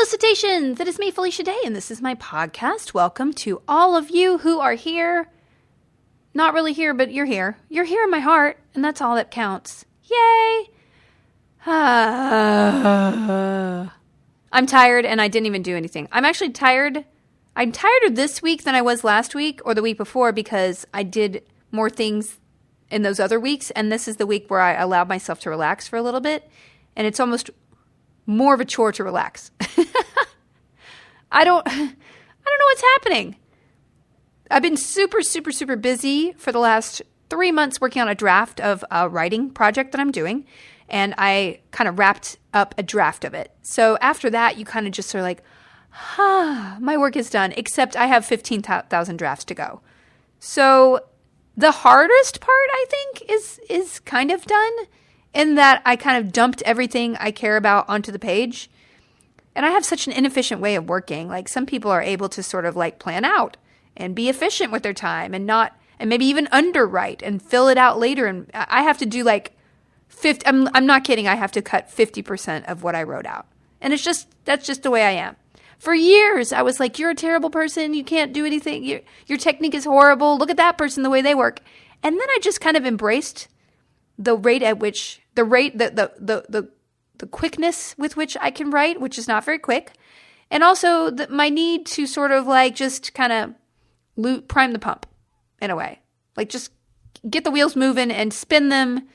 Felicitations! It is me, Felicia Day, and this is my podcast. Welcome to all of you who are here. Not really here, but you're here. You're here in my heart, and that's all that counts. Yay! I'm tired, and I didn't even do anything. I'm actually tired. I'm tireder this week than I was last week or the week before because I did more things in those other weeks, and this is the week where I allowed myself to relax for a little bit, and it's almost more of a chore to relax. I don't know what's happening. I've been super busy for the last 3 months working on a draft of a writing project that I'm doing, and I kind of wrapped up a draft of it. So after that, you kind of just are like, my work is done, except I have 15,000 drafts to go. So the hardest part, I think, is kind of done in that I kind of dumped everything I care about onto the page. And I have such an inefficient way of working. Like some people are able to sort of like plan out and be efficient with their time and maybe even underwrite and fill it out later. And I have to do like 50, I'm not kidding. I have to cut 50% of what I wrote out. And that's just the way I am. For years, I was like, you're a terrible person. You can't do anything. Your technique is horrible. Look at that person, the way they work. And then I just kind of embraced the quickness with which I can write, which is not very quick. And also my need to sort of like just kind of prime the pump in a way. Like just get the wheels moving and spin them.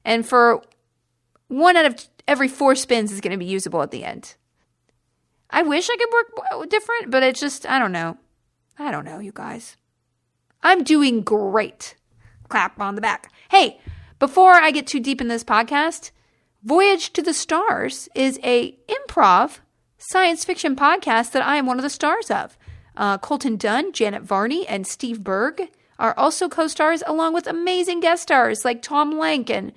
And for 1 out of every 4 spins is going to be usable at the end. I wish I could work different, but it's just, I don't know. I don't know, you guys. I'm doing great. Clap on the back. Hey, before I get too deep in this podcast, Voyage to the Stars is a improv science fiction podcast that I am one of the stars of. Colton Dunn, Janet Varney, and Steve Berg are also co-stars along with amazing guest stars like Tom Lank and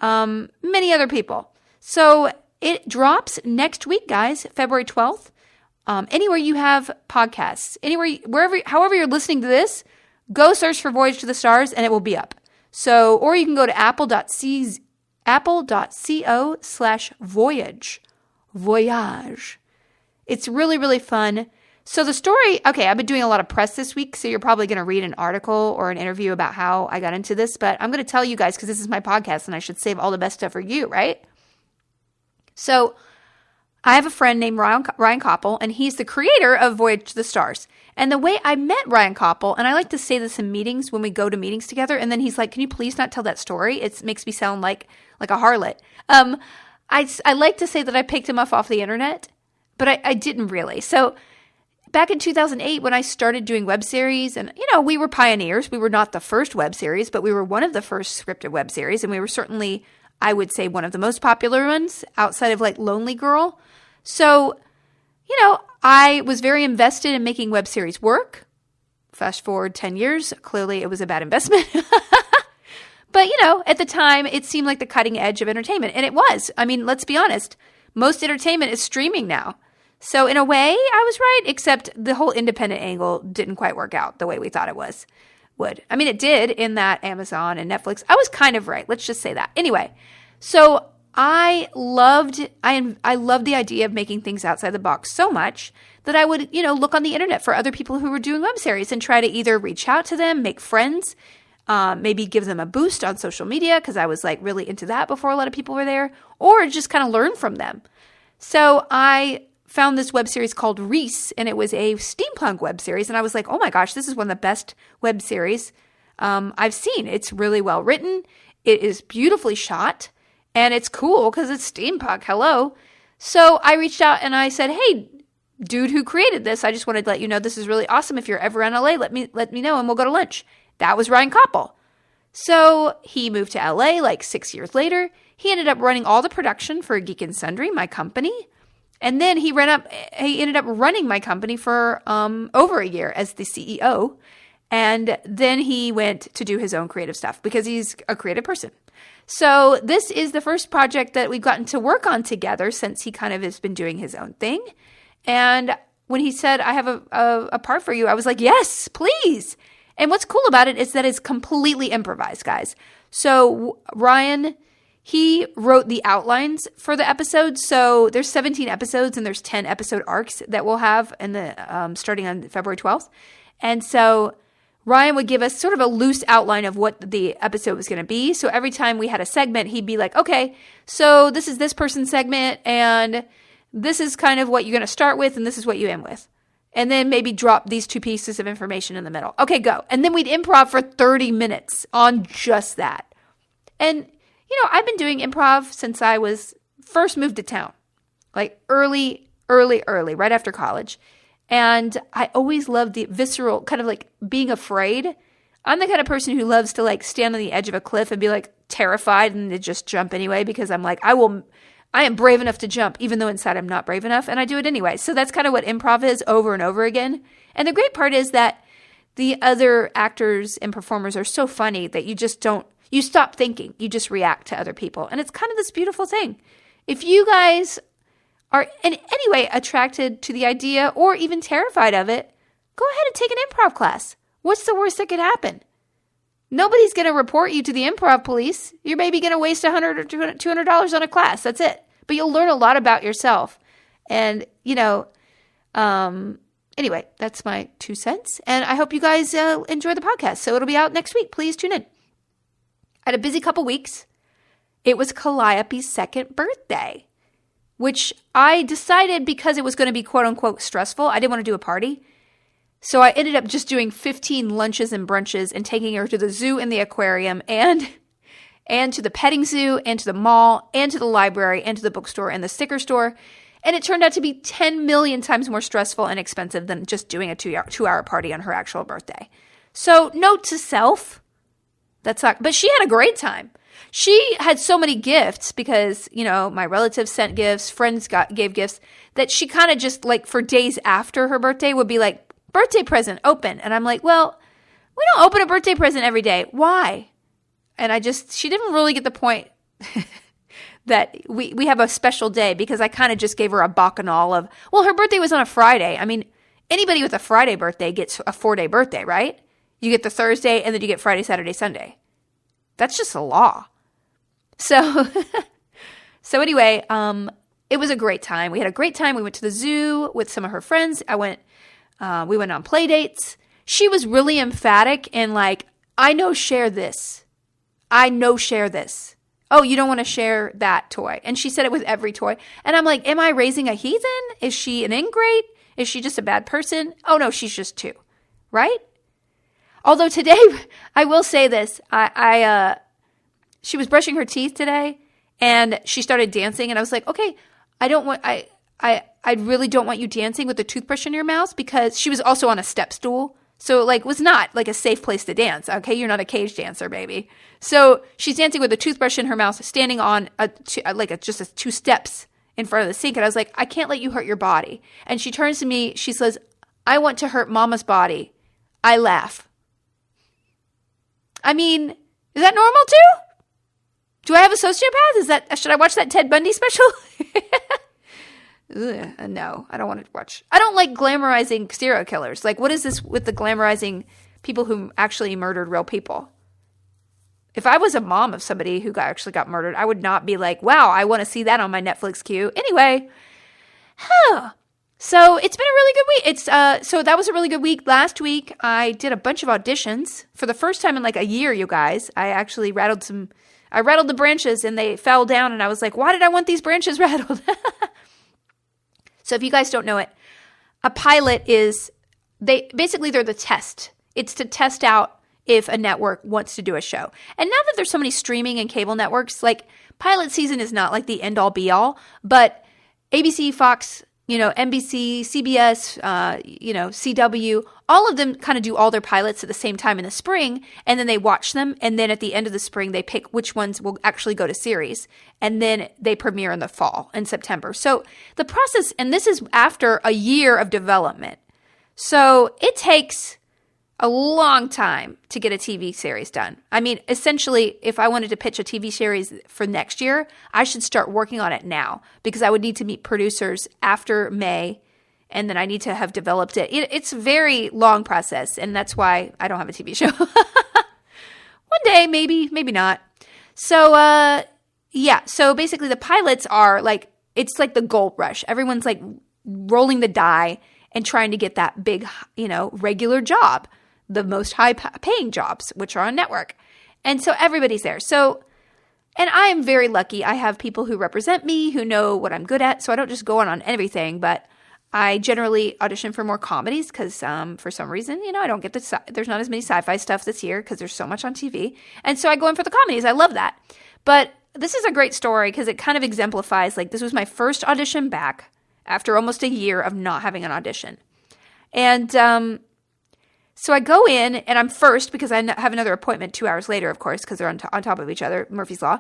many other people. So it drops next week, guys, February 12th. Anywhere you have podcasts, however you're listening to this, go search for Voyage to the Stars and it will be up. So, or you can go to apple.co/voyage. Voyage. It's really fun. So the story, okay, I've been doing a lot of press this week, so you're probably going to read an article or an interview about how I got into this, but I'm going to tell you guys because this is my podcast and I should save all the best stuff for you, right? So I have a friend named Ryan Koppel, and he's the creator of Voyage to the Stars. And the way I met Ryan Koppel, and I like to say this in meetings when we go to meetings together, and then he's like, can you please not tell that story? It makes me sound like a harlot. I like to say that I picked him up off the internet, but I didn't really. So back in 2008, when I started doing web series, and we were pioneers. We were not the first web series, but we were one of the first scripted web series, and we were certainly, I would say, one of the most popular ones outside of like Lonely Girl. So, I was very invested in making web series work. Fast forward 10 years, clearly it was a bad investment. But, at the time, it seemed like the cutting edge of entertainment. And it was. I mean, let's be honest. Most entertainment is streaming now. So in a way, I was right, except the whole independent angle didn't quite work out the way we thought it would. I mean, it did in that Amazon and Netflix. I was kind of right. Let's just say that. Anyway, so I loved the idea of making things outside the box so much that I would, look on the internet for other people who were doing web series and try to either reach out to them, make friends, maybe give them a boost on social media because I was like really into that before a lot of people were there, or just kind of learn from them. So I found this web series called Reese, and it was a steampunk web series. And I was like, oh my gosh, this is one of the best web series I've seen. It's really well written. It is beautifully shot. And it's cool because it's steampunk. Hello. So I reached out and I said, hey, dude who created this, I just wanted to let you know this is really awesome. If you're ever in LA, let me know and we'll go to lunch. That was Ryan Koppel. So he moved to LA like 6 years later. He ended up running all the production for Geek and Sundry, my company. And then he ended up running my company for over a year as the CEO. And then he went to do his own creative stuff because he's a creative person. So this is the first project that we've gotten to work on together since he kind of has been doing his own thing. And when he said, I have a part for you, I was like, yes, please. And what's cool about it is that it's completely improvised, guys. So Ryan, he wrote the outlines for the episodes. So there's 17 episodes and there's 10 episode arcs that we'll have in the starting on February 12th. And so Ryan would give us sort of a loose outline of what the episode was going to be. So every time we had a segment, he'd be like, okay, so this is this person's segment and this is kind of what you're going to start with and this is what you end with. And then maybe drop these two pieces of information in the middle. Okay, go. And then we'd improv for 30 minutes on just that. And I've been doing improv since I was first moved to town, like early, right after college. And I always loved the visceral kind of like being afraid. I'm the kind of person who loves to like stand on the edge of a cliff and be like terrified and to just jump anyway, because I'm like, I am brave enough to jump, even though inside I'm not brave enough. And I do it anyway. So that's kind of what improv is over and over again. And the great part is that the other actors and performers are so funny that you stop thinking, you just react to other people. And it's kind of this beautiful thing. If you guys are in any way attracted to the idea or even terrified of it, go ahead and take an improv class. What's the worst that could happen? Nobody's going to report you to the improv police. You're maybe going to waste $100 or $200 on a class. That's it. But you'll learn a lot about yourself. And, anyway, that's my 2 cents. And I hope you guys enjoy the podcast. So it'll be out next week. Please tune in. I had a busy couple weeks. It was Calliope's 2nd birthday, which I decided because it was going to be quote unquote stressful, I didn't want to do a party. So I ended up just doing 15 lunches and brunches and taking her to the zoo and the aquarium and to the petting zoo and to the mall and to the library and to the bookstore and the sticker store. And it turned out to be 10 million times more stressful and expensive than just doing a 2-hour party on her actual birthday. So note to self, but she had a great time. She had so many gifts because, my relatives sent gifts, friends gave gifts, that she kind of just like for days after her birthday would be like, birthday present, open. And I'm like, well, we don't open a birthday present every day. Why? And she didn't really get the point that we have a special day, because I kind of just gave her a bacchanal of, well, her birthday was on a Friday. I mean, anybody with a Friday birthday gets a 4-day birthday, right? You get the Thursday and then you get Friday, Saturday, Sunday. That's just a law. So anyway, it was a great time. We had a great time. We went to the zoo with some of her friends. We went on play dates. She was really emphatic and like, I know share this. Oh, you don't want to share that toy. And she said it with every toy. And I'm like, am I raising a heathen? Is she an ingrate? Is she just a bad person? Oh no, she's just 2, right? Although today, I will say this, she was brushing her teeth today and she started dancing and I was like, okay, I really don't want you dancing with the toothbrush in your mouth, because she was also on a step stool. So like was not like a safe place to dance. Okay. You're not a cage dancer, baby. So she's dancing with a toothbrush in her mouth, standing on just 2 steps in front of the sink. And I was like, I can't let you hurt your body. And she turns to me, she says, I want to hurt mama's body. I laugh. I mean, is that normal too? Do I have a sociopath? Should I watch that Ted Bundy special? Ugh, no, I don't want to watch. I don't like glamorizing serial killers. Like, what is this with the glamorizing people who actually murdered real people? If I was a mom of somebody who actually got murdered, I would not be like, wow, I want to see that on my Netflix queue. Anyway, so it's been a really good week. So that was a really good week. Last week, I did a bunch of auditions for the first time in like a year, you guys. I actually rattled the branches and they fell down and I was like, why did I want these branches rattled? So if you guys don't know it, a pilot they're the test. It's to test out if a network wants to do a show. And now that there's so many streaming and cable networks, like pilot season is not like the end all be all, but ABC, Fox, NBC, CBS, CW, all of them kind of do all their pilots at the same time in the spring, and then they watch them, and then at the end of the spring, they pick which ones will actually go to series, and then they premiere in the fall, in September. So the process, and this is after a year of development, so it takes a long time to get a TV series done. I mean, essentially, if I wanted to pitch a TV series for next year, I should start working on it now, because I would need to meet producers after May, and then I need to have developed it. It's a very long process, and that's why I don't have a TV show. One day, maybe not. So Yeah. So basically the pilots are like, it's like the gold rush. Everyone's like rolling the die and trying to get that big, regular job, the most high paying jobs, which are on network. And so everybody's there. So, and I am very lucky. I have people who represent me, who know what I'm good at. So I don't just go on everything, but I generally audition for more comedies because for some reason, I don't get there's not as many sci-fi stuff this year because there's so much on TV. And so I go in for the comedies. I love that. But this is a great story because it kind of exemplifies, like, this was my first audition back after almost a year of not having an audition. And so I go in and I'm first because I have another appointment 2 hours later, of course, because they're on top of each other, Murphy's Law.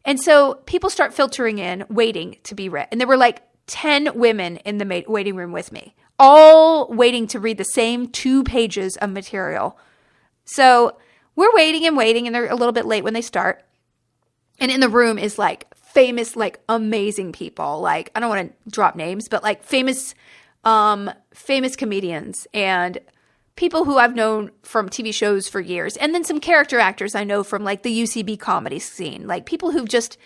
And so people start filtering in, waiting to be read. And there were like 10 women in the waiting room with me, all waiting to read the same 2 pages of material. So we're waiting, and they're a little bit late when they start. And in the room is like famous, like amazing people. Like, I don't want to drop names, but like famous comedians and people who I've known from TV shows for years. And then some character actors I know from like the UCB comedy scene, like people who just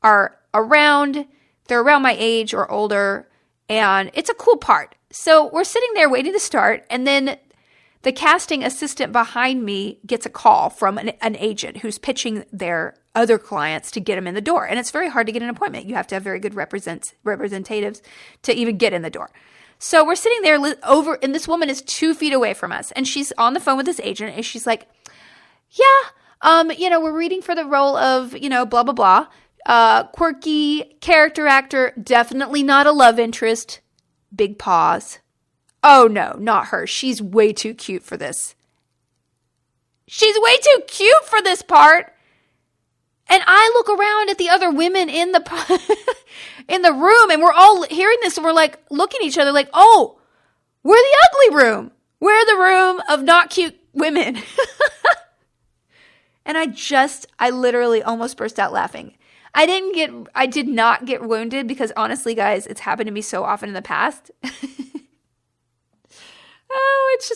are around, they're around my age or older, and it's a cool part. So we're sitting there waiting to start, and then the casting assistant behind me gets a call from an agent who's pitching their other clients to get them in the door. And it's very hard to get an appointment. You have to have very good representatives to even get in the door. So we're sitting there and this woman is 2 feet away from us, and she's on the phone with this agent, and she's like, we're reading for the role of, blah, blah, blah. Quirky character actor, definitely not a love interest. Big pause. Oh no, not her. She's way too cute for this. She's way too cute for this part. And I look around at the other women in the in the room, and we're all hearing this, and we're like looking at each other like, oh, we're the ugly room. We're the room of not cute women. And I literally almost burst out laughing. I did not get wounded because honestly, guys, it's happened to me so often in the past. Oh, it's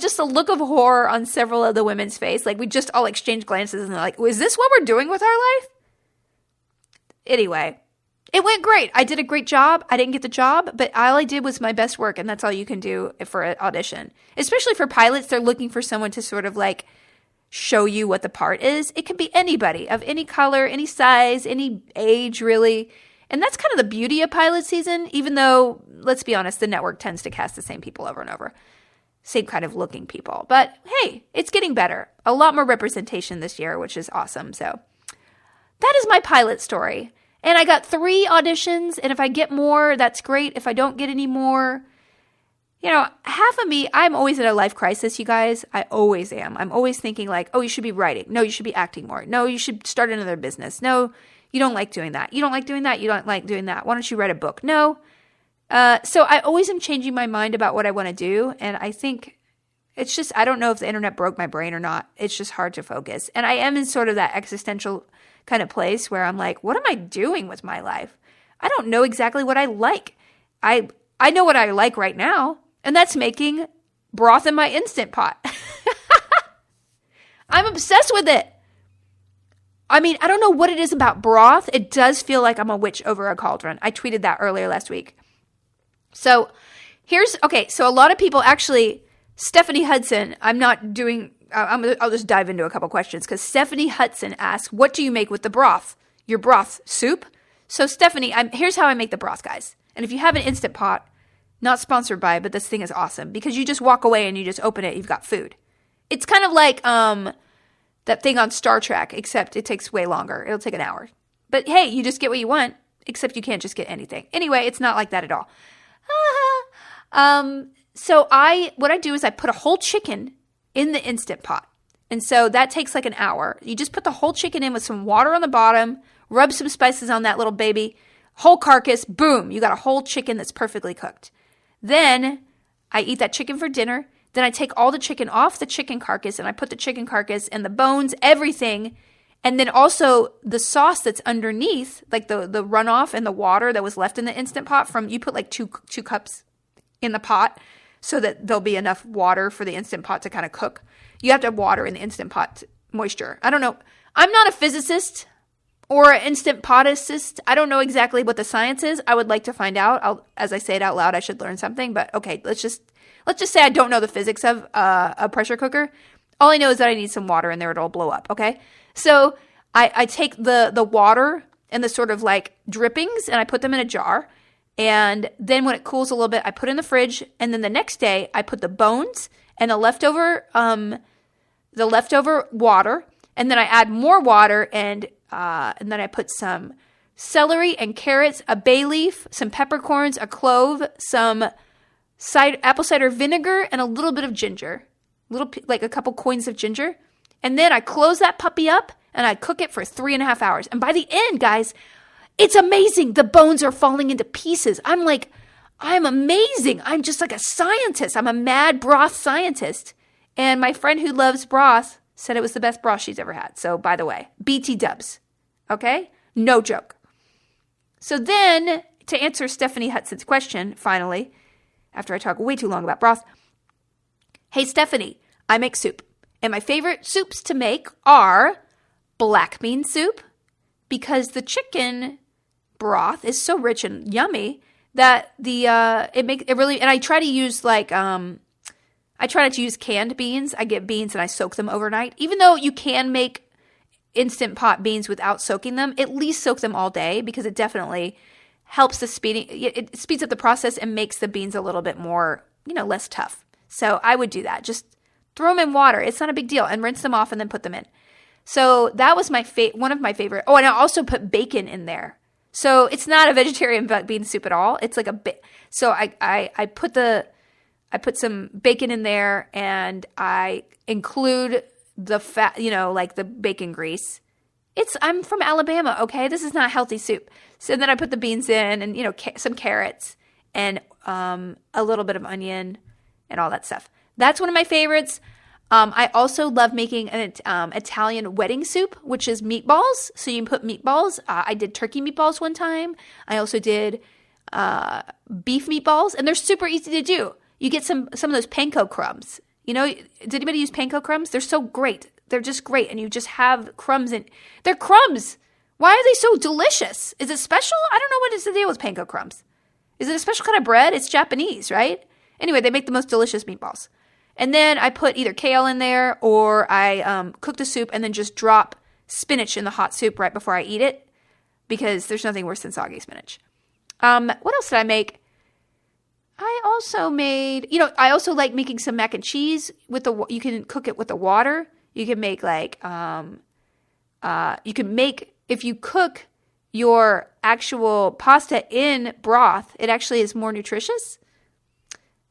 just a look of horror on several of the women's face. Like, we just all exchanged glances and they're like, is this what we're doing with our life? Anyway, it went great. I did a great job. I didn't get the job, but all I did was my best work, and that's all you can do for an audition. Especially for pilots, they're looking for someone to sort of like show you what the part is. It can be anybody of any color, any size, any age, really. And that's kind of the beauty of pilot season, even though, let's be honest, the network tends to cast the same people over and over. Same kind of looking people. But hey, it's getting better. A lot more representation this year, which is awesome. So that is my pilot story. And I got 3 auditions, and if I get more, that's great. If I don't get any more, half of me, I'm always in a life crisis, you guys. I always am. I'm always thinking like, oh, you should be writing. No, you should be acting more. No, you should start another business. No, you don't like doing that. You don't like doing that. You don't like doing that. Why don't you write a book? No. So I always am changing my mind about what I want to do. And I think it's just, I don't know if the internet broke my brain or not. It's just hard to focus. And I am in sort of that existential kind of place where I'm like, what am I doing with my life? I don't know exactly what I like. I know what I like right now, and that's making broth in my Instant Pot. I'm obsessed with it. I mean, I don't know what it is about broth. It does feel like I'm a witch over a cauldron. I tweeted that earlier last week. So so a lot of people actually, Stephanie Hudson, I'll just dive into a couple questions because Stephanie Hudson asks, what do you make with the broth? Your broth soup? So Stephanie, here's how I make the broth, guys. And if you have an Instant Pot, not sponsored by, but this thing is awesome because you just walk away and you just open it, you've got food. It's kind of like that thing on Star Trek, except it takes way longer. It'll take an hour. But hey, you just get what you want, except you can't just get anything. Anyway, it's not like that at all. So what I do is I put a whole chicken in the Instant Pot. And so that takes like an hour. You just put the whole chicken in with some water on the bottom, rub some spices on that little baby, whole carcass, boom, you got a whole chicken that's perfectly cooked. Then I eat that chicken for dinner. Then I take all the chicken off the chicken carcass and I put the chicken carcass and the bones, everything. And then also the sauce that's underneath, like the runoff and the water that was left in the Instant Pot you put like two cups in the pot so that there'll be enough water for the Instant Pot to kind of cook. You have to have water in the Instant Pot moisture. I don't know. I'm not a physicist. or instant pot assist. I don't know exactly what the science is. I would like to find out. As I say it out loud, I should learn something. But okay, let's just say I don't know the physics of a pressure cooker. All I know is that I need some water in there. It'll blow up. Okay, so I take the water and the sort of like drippings and I put them in a jar. And then when it cools a little bit, I put it in the fridge. And then the next day, I put the bones and the leftover water. And then I add more water and then I put some celery and carrots, a bay leaf, some peppercorns, a clove, some apple cider vinegar, and a little bit of ginger, like a couple coins of ginger. And then I close that puppy up and I cook it for 3.5 hours. And by the end, guys, it's amazing. The bones are falling into pieces. I'm amazing. I'm just like a scientist. I'm a mad broth scientist. And my friend who loves broth said it was the best broth she's ever had. So, by the way, BT dubs. Okay? No joke. So then, to answer Stephanie Hudson's question, finally, after I talk way too long about broth, hey, Stephanie, I make soup. And my favorite soups to make are black bean soup, because the chicken broth is so rich and yummy that it really, and I try to use I try not to use canned beans. I get beans and I soak them overnight. Even though you can make instant pot beans without soaking them, at least soak them all day, because it definitely helps it speeds up the process and makes the beans a little bit more, less tough. So I would do that. Just throw them in water. It's not a big deal, and rinse them off and then put them in. So that was one of my favorite. Oh, and I also put bacon in there. So it's not a vegetarian bean soup at all. It's like a bit. So I put some bacon in there, and I include the fat, like the bacon grease. I'm from Alabama, okay? This is not healthy soup. So then I put the beans in, and some carrots and a little bit of onion and all that stuff. That's one of my favorites. I also love making an Italian wedding soup, which is meatballs. So you can put meatballs. I did turkey meatballs one time. I also did beef meatballs, and they're super easy to do. You get some of those panko crumbs. Did anybody use panko crumbs? They're so great. They're just great, and you just have crumbs in. They're crumbs. Why are they so delicious? Is it special? I don't know what is the deal with panko crumbs. Is it a special kind of bread? It's Japanese, right? Anyway, they make the most delicious meatballs. And then I put either kale in there, or I cook the soup and then just drop spinach in the hot soup right before I eat it, because there's nothing worse than soggy spinach. What else did I make? I also like making some mac and cheese you can cook it with the water. You can make if you cook your actual pasta in broth, it actually is more nutritious.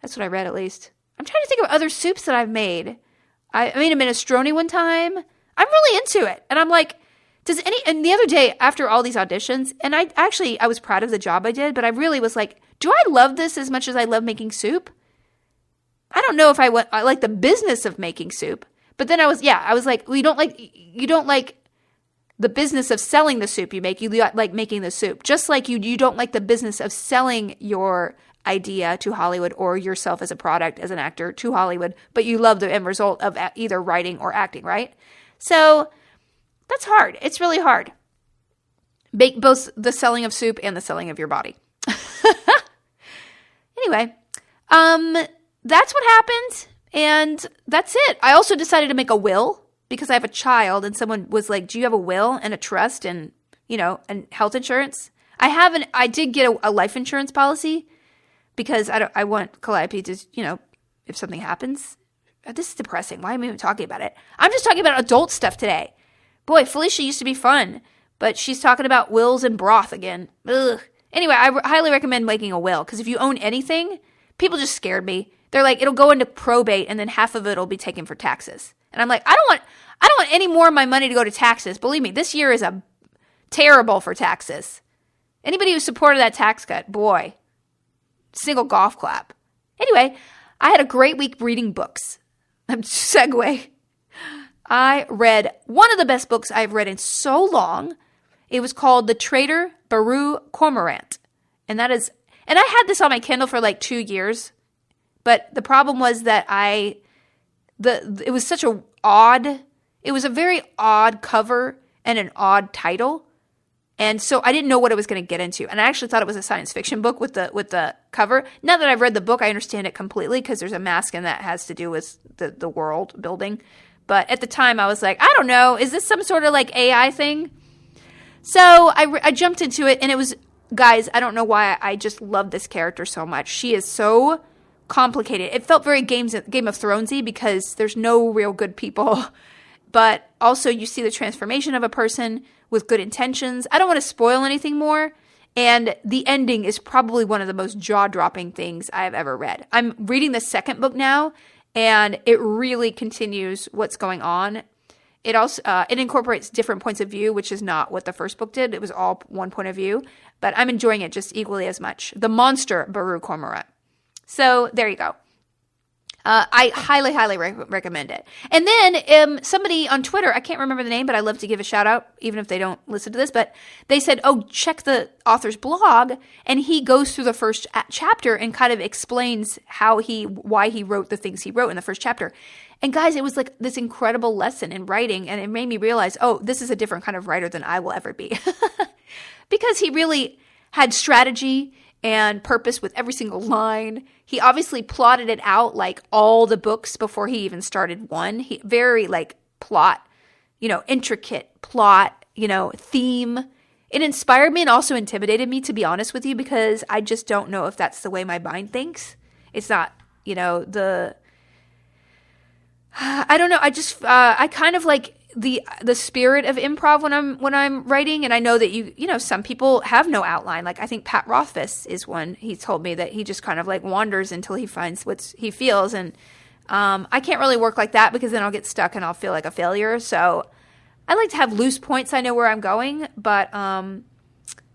That's what I read, at least. I'm trying to think of other soups that I've made. I made a minestrone one time. I'm really into it. And I'm like, and the other day after all these auditions, and I was proud of the job I did, but I really was like, do I love this as much as I love making soup? I don't know if I like the business of making soup, but then I was like, well, you don't like the business of selling the soup you make. You like making the soup. Just like you don't like the business of selling your idea to Hollywood, or yourself as a product, as an actor, to Hollywood, but you love the end result of either writing or acting, right? So that's hard. It's really hard. Both the selling of soup and the selling of your body. Anyway, that's what happened, and that's it. I also decided to make a will, because I have a child, and someone was like, do you have a will and a trust and, and health insurance? I did get a life insurance policy, because I want Calliope to, if something happens. This is depressing. Why am I even talking about it? I'm just talking about adult stuff today. Boy, Felicia used to be fun, but she's talking about wills and broth again. Ugh. Anyway, I highly recommend making a will, because if you own anything, people just scared me. They're like, it'll go into probate, and then half of it will be taken for taxes. And I'm like, I don't want any more of my money to go to taxes. Believe me, this year is terrible for taxes. Anybody who supported that tax cut, boy, single golf clap. Anyway, I had a great week reading books. Segue. I read one of the best books I've read in so long. It was called The Traitor by Cormorant. And I had this on my Kindle for like 2 years. But the problem was that it was a very odd cover and an odd title. And so I didn't know what I was going to get into. And I actually thought it was a science fiction book with the cover. Now that I've read the book, I understand it completely because there's a mask and that has to do with the world building. But at the time I was like, I don't know. Is this some sort of like AI thing? So I jumped into it and it was, guys, I don't know why I just love this character so much. She is so complicated. It felt very Game of Thronesy because there's no real good people. But also you see the transformation of a person with good intentions. I don't want to spoil anything more. And the ending is probably one of the most jaw-dropping things I have ever read. I'm reading the second book now, and it really continues what's going on. It also it incorporates different points of view, which is not what the first book did. It was all one point of view. But I'm enjoying it just equally as much. The monster Baru Cormorant. So there you go. I highly, highly recommend it. And then somebody on Twitter, I can't remember the name, but I love to give a shout out, even if they don't listen to this, but they said, oh, check the author's blog. And he goes through the first chapter and kind of explains why he wrote the things he wrote in the first chapter. And guys, it was like this incredible lesson in writing. And it made me realize, oh, this is a different kind of writer than I will ever be. Because he really had strategy and purpose with every single line. He obviously plotted it out like all the books before he even started one. He very like plot, intricate plot, theme. It inspired me and also intimidated me, to be honest with you, because I just don't know if that's the way my mind thinks. It's not, I don't know. I kind of like the spirit of improv when I'm writing, and I know that some people have no outline. Like I think Pat Rothfuss is one. He told me that he just kind of like wanders until he finds what he feels, and I can't really work like that because then I'll get stuck and I'll feel like a failure. So I like to have loose points. I know where I'm going, but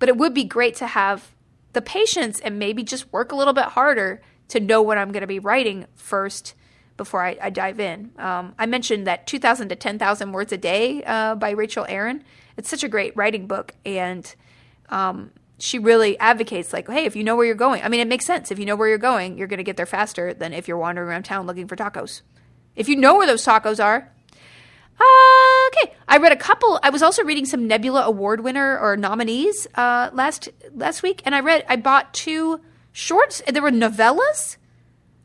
it would be great to have the patience and maybe just work a little bit harder to know what I'm going to be writing first before I dive in. I mentioned that 2,000 to 10,000 words a day by Rachel Aaron. It's such a great writing book, and she really advocates like, hey, if you know where you're going, I mean, it makes sense. If you know where you're going, you're going to get there faster than if you're wandering around town looking for tacos. If you know where those tacos are. Okay, I read a couple. I was also reading some Nebula Award winner or nominees last week, and I bought 2 shorts. There were novellas.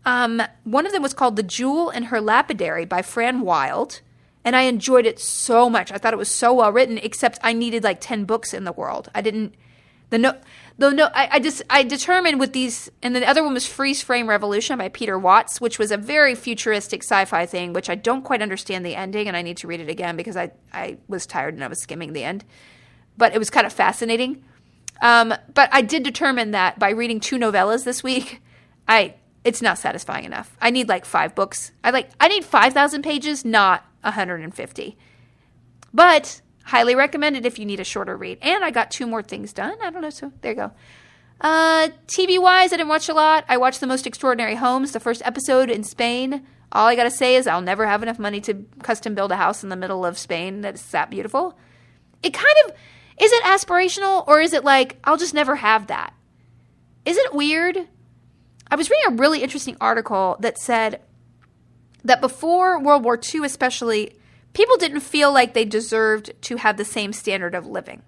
One of them was called The Jewel and Her Lapidary by Fran Wilde, and I enjoyed it so much. I thought it was so well written, except I needed like 10 books in the world. I determined with these, and the other one was Freeze Frame Revolution by Peter Watts, which was a very futuristic sci-fi thing, which I don't quite understand the ending, and I need to read it again because I was tired and I was skimming the end. But it was kind of fascinating. But I did determine that by reading 2 novellas this week, it's not satisfying enough. I need like 5 books. I need 5,000 pages, not 150. But highly recommended if you need a shorter read. And I got 2 more things done. I don't know. So there you go. TV-wise, I didn't watch a lot. I watched The Most Extraordinary Homes, the first episode in Spain. All I got to say is I'll never have enough money to custom build a house in the middle of Spain that's that beautiful. It kind of, is it aspirational or is it like, I'll just never have that? Is it weird? I was reading a really interesting article that said that before World War II especially, people didn't feel like they deserved to have the same standard of living.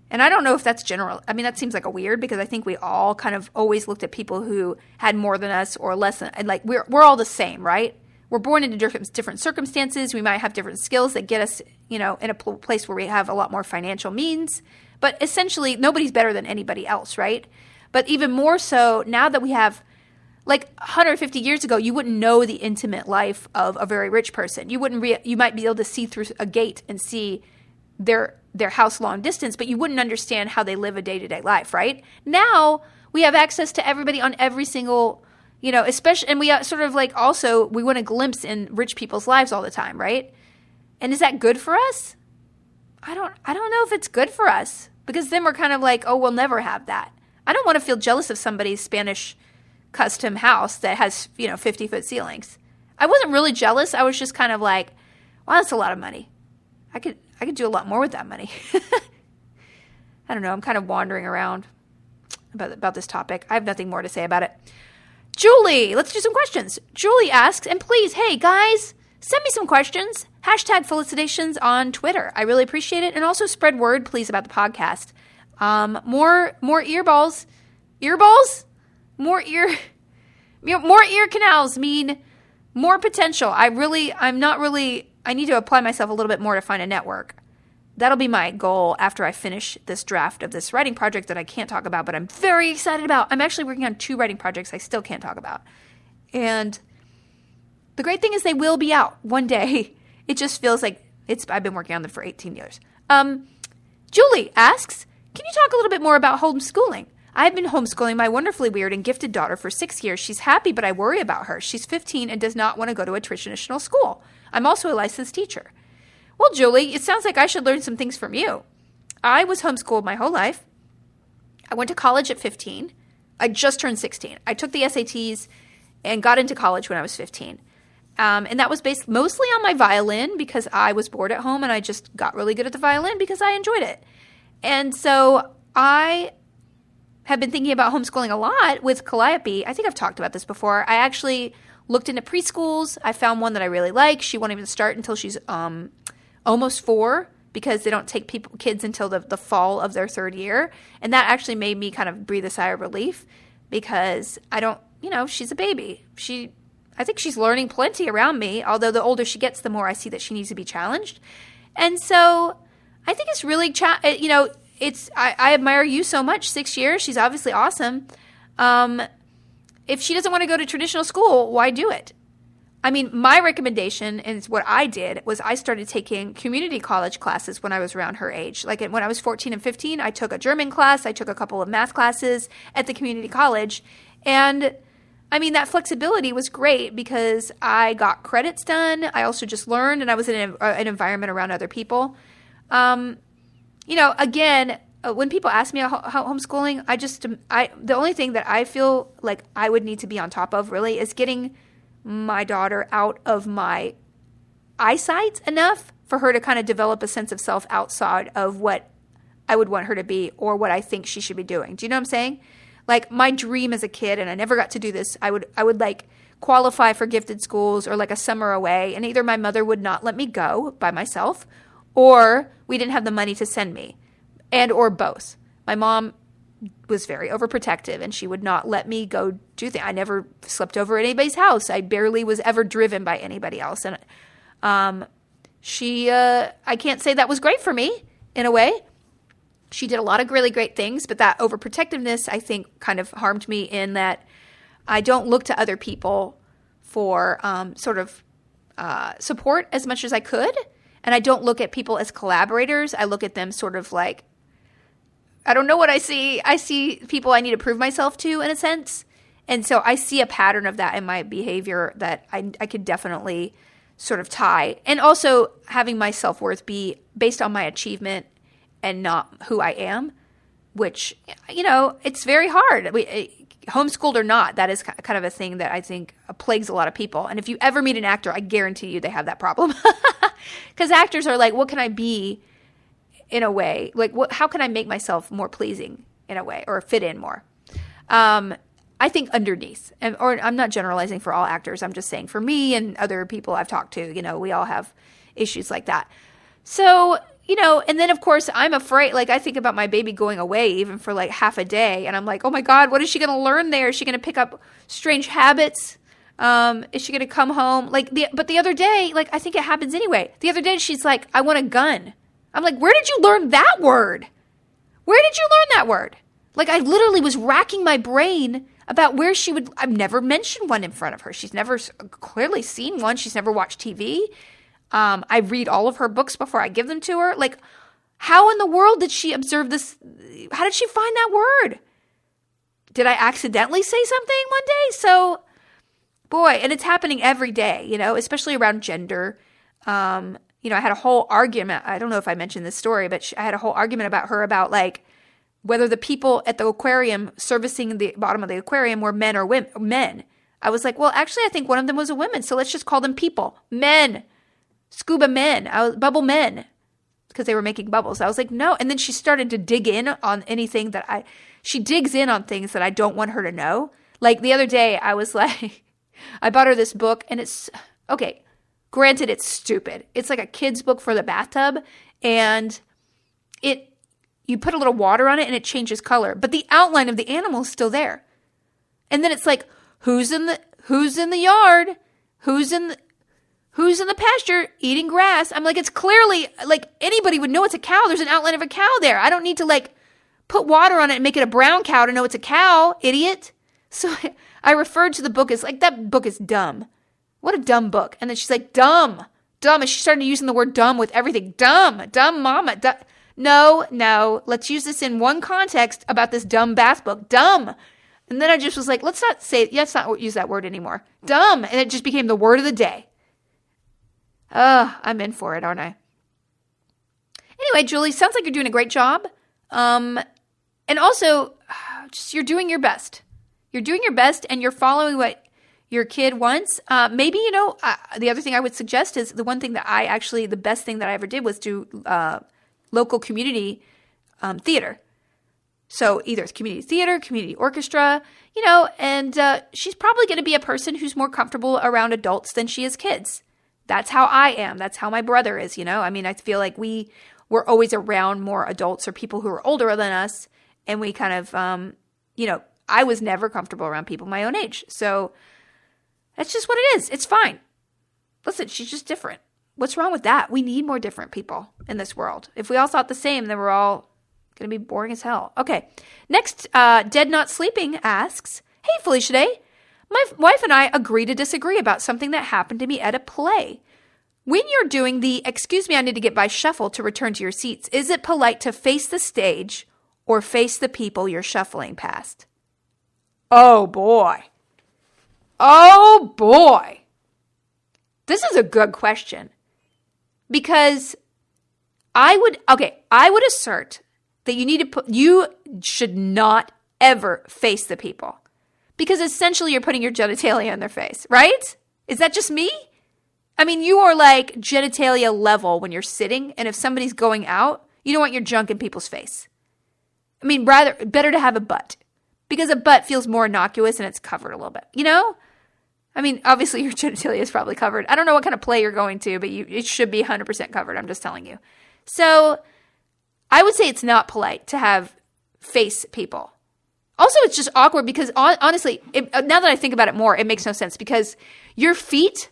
And I don't know if that's general. I mean, that seems like a weird because I think we all kind of always looked at people who had more than us or less than, and like we're all the same, right? We're born into different circumstances. We might have different skills that get us, in a place where we have a lot more financial means. But essentially, nobody's better than anybody else, right? But even more so now that we have, like 150 years ago, you wouldn't know the intimate life of a very rich person. You wouldn't. You might be able to see through a gate and see their house long distance, but you wouldn't understand how they live a day-to-day life, right? Now we have access to everybody on every single, especially, and we sort of like also we want a glimpse in rich people's lives all the time, right? And is that good for us? I don't know if it's good for us because then we're kind of like, oh, we'll never have that. I don't want to feel jealous of somebody's Spanish custom house that has, 50-foot ceilings. I wasn't really jealous. I was just kind of like, wow, that's a lot of money. I could do a lot more with that money. I don't know. I'm kind of wandering around about this topic. I have nothing more to say about it. Julie, let's do some questions. Julie asks, and please, hey, guys, send me some questions. Hashtag felicitations on Twitter. I really appreciate it. And also spread word, please, about the podcast. More earballs. Earballs? More ear canals mean more potential. I need to apply myself a little bit more to find a network. That'll be my goal after I finish this draft of this writing project that I can't talk about, but I'm very excited about. I'm actually working on 2 writing projects I still can't talk about. And the great thing is they will be out one day. It just feels like I've been working on them for 18 years. Julie asks, can you talk a little bit more about homeschooling? I've been homeschooling my wonderfully weird and gifted daughter for 6 years. She's happy, but I worry about her. She's 15 and does not want to go to a traditional school. I'm also a licensed teacher. Well, Julie, it sounds like I should learn some things from you. I was homeschooled my whole life. I went to college at 15. I just turned 16. I took the SATs and got into college when I was 15. And that was based mostly on my violin because I was bored at home and I just got really good at the violin because I enjoyed it. And so I have been thinking about homeschooling a lot with Calliope. I think I've talked about this before. I actually looked into preschools. I found one that I really like. She won't even start until she's almost 4 because they don't take kids until the fall of their 3rd year. And that actually made me kind of breathe a sigh of relief because she's a baby. I think she's learning plenty around me, although the older she gets, the more I see that she needs to be challenged. And so I think it's really, I admire you so much. 6 years, she's obviously awesome. If she doesn't want to go to traditional school, why do it? I mean, my recommendation, and it's what I did, was I started taking community college classes when I was around her age. Like when I was 14 and 15, I took a German class. I took a couple of math classes at the community college. And I mean, that flexibility was great because I got credits done. I also just learned, and I was in an environment around other people. Again, when people ask me how homeschooling, the only thing that I feel like I would need to be on top of really is getting my daughter out of my eyesight enough for her to kind of develop a sense of self outside of what I would want her to be or what I think she should be doing. Do you know what I'm saying? Like my dream as a kid, and I never got to do this, I would like qualify for gifted schools or like a summer away, and either my mother would not let me go by myself or we didn't have the money to send me, and or both. My mom was very overprotective and she would not let me go do things. I never slept over at anybody's house. I barely was ever driven by anybody else. And I can't say that was great for me in a way. She did a lot of really great things, but that overprotectiveness, I think, kind of harmed me in that I don't look to other people for support as much as I could. And I don't look at people as collaborators. I look at them sort of like, I don't know what I see. I see people I need to prove myself to in a sense. And so I see a pattern of that in my behavior that I could definitely sort of tie. And also having my self-worth be based on my achievement and not who I am, which, it's very hard. Homeschooled or not, that is kind of a thing that I think plagues a lot of people. And if you ever meet an actor, I guarantee you they have that problem. Because actors are like, what can I be in a way? Like, how can I make myself more pleasing in a way or fit in more? I think underneath, or I'm not generalizing for all actors. I'm just saying for me and other people I've talked to, we all have issues like that. So, and then of course I'm afraid, like I think about my baby going away even for like half a day. And I'm like, oh my God, what is she going to learn there? Is she going to pick up strange habits? Is she going to come home? But the other day, like, I think it happens anyway. The other day she's like, I want a gun. I'm like, where did you learn that word? Where did you learn that word? Like, I literally was racking my brain about where I've never mentioned one in front of her. She's never clearly seen one. She's never watched TV. I read all of her books before I give them to her. Like, how in the world did she observe this? How did she find that word? Did I accidentally say something one day? So, boy, and it's happening every day, especially around gender. I had a whole argument. I don't know if I mentioned this story, but I had a whole argument about her about like whether the people at the aquarium servicing the bottom of the aquarium were men or women. Men. I was like, well, actually, I think one of them was a woman. So let's just call them people. Men. Scuba men. Bubble men. Because they were making bubbles. I was like, no. And then she started to dig in on anything she digs in on things that I don't want her to know. Like the other day, I was like, I bought her this book and it's, okay. Granted, it's stupid. It's like a kid's book for the bathtub, and you put a little water on it and it changes color, but the outline of the animal is still there. And then it's like, who's in the yard? Who's in the pasture eating grass? I'm like, it's clearly like anybody would know it's a cow. There's an outline of a cow there. I don't need to like put water on it and make it a brown cow to know it's a cow, idiot. So I referred to the book as like, that book is dumb. What a dumb book. And then she's like, dumb. And she started using the word dumb with everything. Dumb mama. No. Let's use this in one context about this dumb bath book. Dumb. And then I just was like, let's not use that word anymore. Dumb. And it just became the word of the day. I'm in for it, aren't I? Anyway, Julie, sounds like you're doing a great job. And also, just you're doing your best. You're doing your best and you're following what your kid wants. Maybe, the other thing I would suggest is the best thing that I ever did was do local community theater. So either it's community theater, community orchestra, and she's probably going to be a person who's more comfortable around adults than she is kids. That's how I am. That's how my brother is, I mean, I feel like we're always around more adults or people who are older than us. And we kind of, I was never comfortable around people my own age. So that's just what it is. It's fine. Listen, she's just different. What's wrong with that? We need more different people in this world. If we all thought the same, then we're all going to be boring as hell. Okay. Next, Dead Not Sleeping asks, hey, Felicia Day. My wife and I agree to disagree about something that happened to me at a play. When you're doing the, excuse me, I need to get by shuffle to return to your seats, is it polite to face the stage or face the people you're shuffling past? Oh, boy. This is a good question. Because I would assert that you should not ever face the people. Because essentially you're putting your genitalia in their face, right? Is that just me? I mean, you are like genitalia level when you're sitting, and if somebody's going out, you don't want your junk in people's face. I mean, better to have a butt. Because a butt feels more innocuous and it's covered a little bit, I mean, obviously your genitalia is probably covered. I don't know what kind of play you're going to, but it should be 100% covered. I'm just telling you. So I would say it's not polite to have face people. Also, it's just awkward because honestly, now that I think about it more, it makes no sense because your feet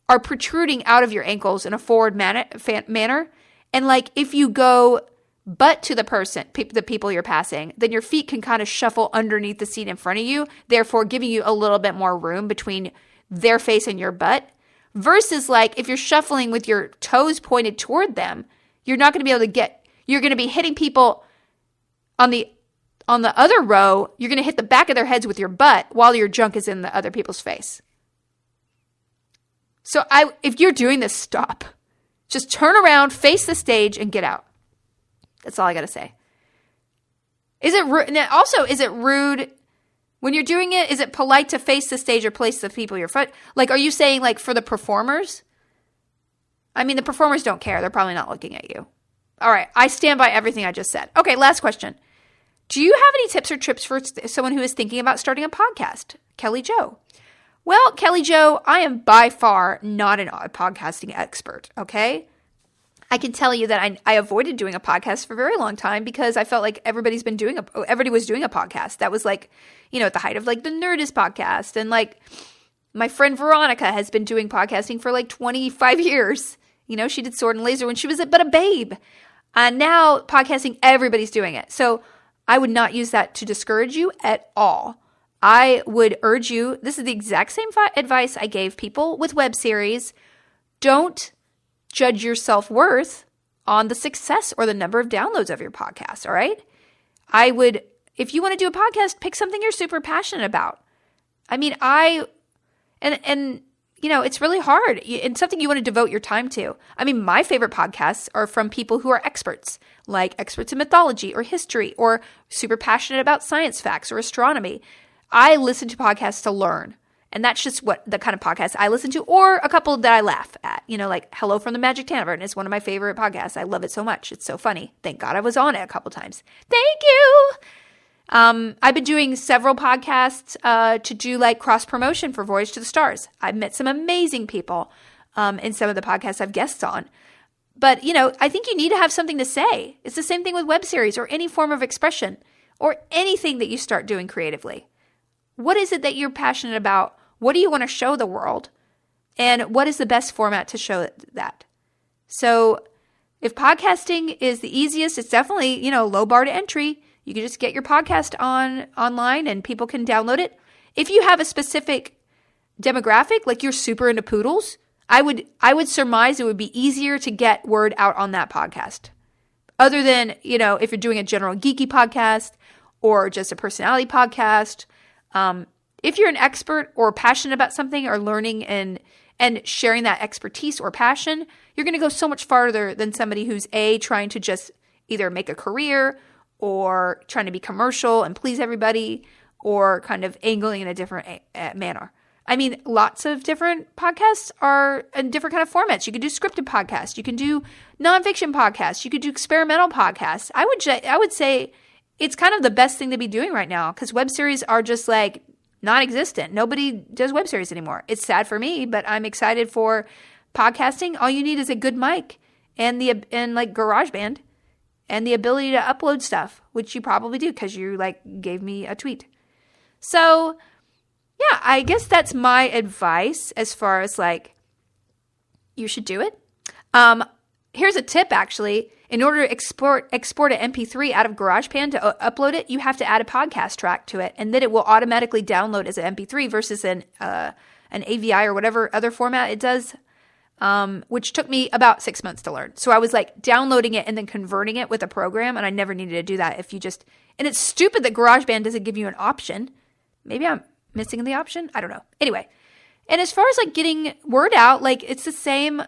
are protruding out of your ankles in a forward manner. And like if you go butt to the people you're passing, then your feet can kind of shuffle underneath the seat in front of you, therefore giving you a little bit more room between their face and your butt. Versus like if you're shuffling with your toes pointed toward them, you're not going to be able to you're going to be hitting people on the other row. You're going to hit the back of their heads with your butt while your junk is in the other people's face. So if you're doing this, stop. Just turn around, face the stage, and get out. That's all I got to say. Is it rude? Also, is it rude when you're doing it? Is it polite to face the stage or place the people your foot? Like, are you saying like for the performers? I mean, the performers don't care. They're probably not looking at you. All right. I stand by everything I just said. Okay. Last question. Do you have any tips or tricks for someone who is thinking about starting a podcast? Kelly Jo. Well, Kelly Jo, I am by far not a podcasting expert. Okay. I can tell you that I avoided doing a podcast for a very long time because I felt like everybody was doing a podcast. That was like, at the height of like the Nerdist podcast. And like my friend Veronica has been doing podcasting for like 25 years. She did Sword and Laser when she was but a babe. Now podcasting, everybody's doing it. So I would not use that to discourage you at all. I would urge you, this is the exact same advice I gave people with web series. Don't judge your self-worth on the success or the number of downloads of your podcast, all right? If you want to do a podcast, pick something you're super passionate about. I mean, it's really hard. It's something you want to devote your time to. I mean, my favorite podcasts are from people who are experts, like experts in mythology or history, or super passionate about science facts or astronomy. I listen to podcasts to learn. And that's just the kind of podcast I listen to, or a couple that I laugh at. Like Hello from the Magic Tavern is one of my favorite podcasts. I love it so much. It's so funny. Thank God I was on it a couple times. Thank you. I've been doing several podcasts to do like cross promotion for Voyage to the Stars. I've met some amazing people. in some of the podcasts I've guests on. But, I think you need to have something to say. It's the same thing with web series or any form of expression or anything that you start doing creatively. What is it that you're passionate about? What do you want to show the world? And what is the best format to show that? So if podcasting is the easiest, it's definitely, low bar to entry. You can just get your podcast online and people can download it. If you have a specific demographic, like you're super into poodles, I would surmise it would be easier to get word out on that podcast. Other than, if you're doing a general geeky podcast or just a personality podcast. If you're an expert or passionate about something or learning and sharing that expertise or passion, you're going to go so much farther than somebody who's trying to just either make a career or trying to be commercial and please everybody or kind of angling in a different manner. I mean, lots of different podcasts are in different kind of formats. You can do scripted podcasts. You can do nonfiction podcasts. You could do experimental podcasts. I would say it's kind of the best thing to be doing right now because web series are just like non-existent. Nobody does web series anymore. It's sad for me, but I'm excited for podcasting. All you need is a good mic and like GarageBand and the ability to upload stuff, which you probably do because you gave me a tweet. So yeah, I guess that's my advice as far as you should do it. Here's a tip actually. In order to export an MP3 out of GarageBand to upload it, you have to add a podcast track to it, and then it will automatically download as an MP3 versus an AVI or whatever other format it does, which took me about 6 months to learn. So I was downloading it and then converting it with a program, and I never needed to do that. And it's stupid that GarageBand doesn't give you an option. Maybe I'm missing the option. I don't know. Anyway, and as far as getting word out, it's the same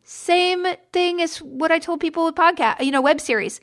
thing as what I told people with web series.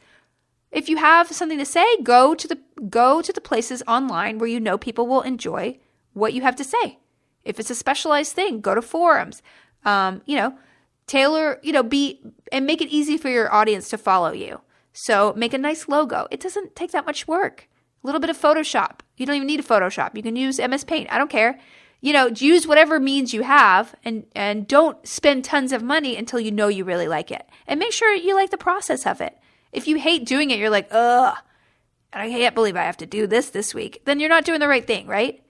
If you have something to say, go to the places online where people will enjoy what you have to say. If it's a specialized thing, go to forums. Tailor, and make it easy for your audience to follow you. So make a nice logo. It doesn't take that much work. A little bit of Photoshop. You don't even need a Photoshop. You can use MS Paint. I don't care. Use whatever means you have and don't spend tons of money until you know you really like it. And make sure you like the process of it. If you hate doing it, you're like, ugh, I can't believe I have to do this week. Then you're not doing the right thing, right?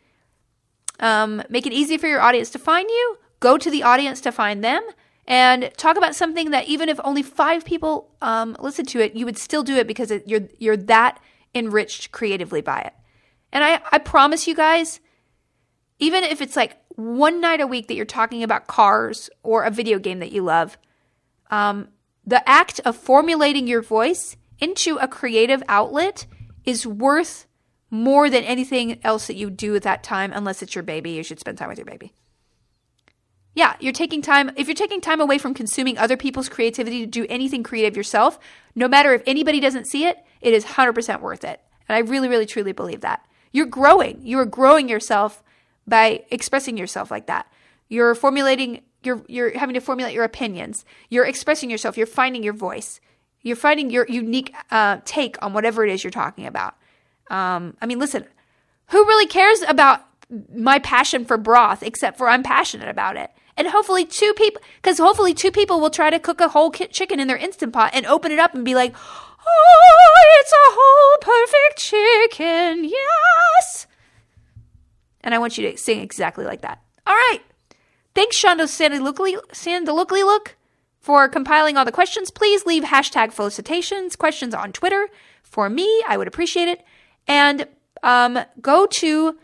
Make it easy for your audience to find you. Go to the audience to find them. And talk about something that even if only 5 people listen to it, you would still do it because you're that enriched creatively by it. And I promise you guys, even if it's one night a week that you're talking about cars or a video game that you love, the act of formulating your voice into a creative outlet is worth more than anything else that you do at that time. Unless it's your baby, you should spend time with your baby. Yeah, you're taking time. If you're taking time away from consuming other people's creativity to do anything creative yourself, no matter if anybody doesn't see it, it is 100% worth it. And I really, really, truly believe that. You're growing. You are growing yourself by expressing yourself like that. You're formulating, you're having to formulate your opinions. You're expressing yourself. You're finding your voice. You're finding your unique take on whatever it is you're talking about. Listen, who really cares about my passion for broth except for I'm passionate about it? And hopefully 2 people will try to cook a whole chicken in their Instant Pot and open it up and be like, oh, it's a whole perfect chicken. Yes. And I want you to sing exactly like that. All right. Thanks, Sandalookley for compiling all the questions. Please leave #felicitations questions on Twitter for me. I would appreciate it. And go to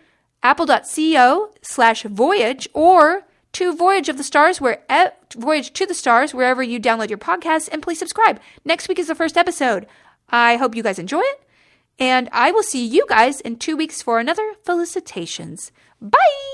apple.co/voyage or to Voyage of the Stars, Voyage to the Stars, wherever you download your podcast, and please subscribe. Next week is the first episode. I hope you guys enjoy it, and I will see you guys in 2 weeks for another Felicitations. Bye!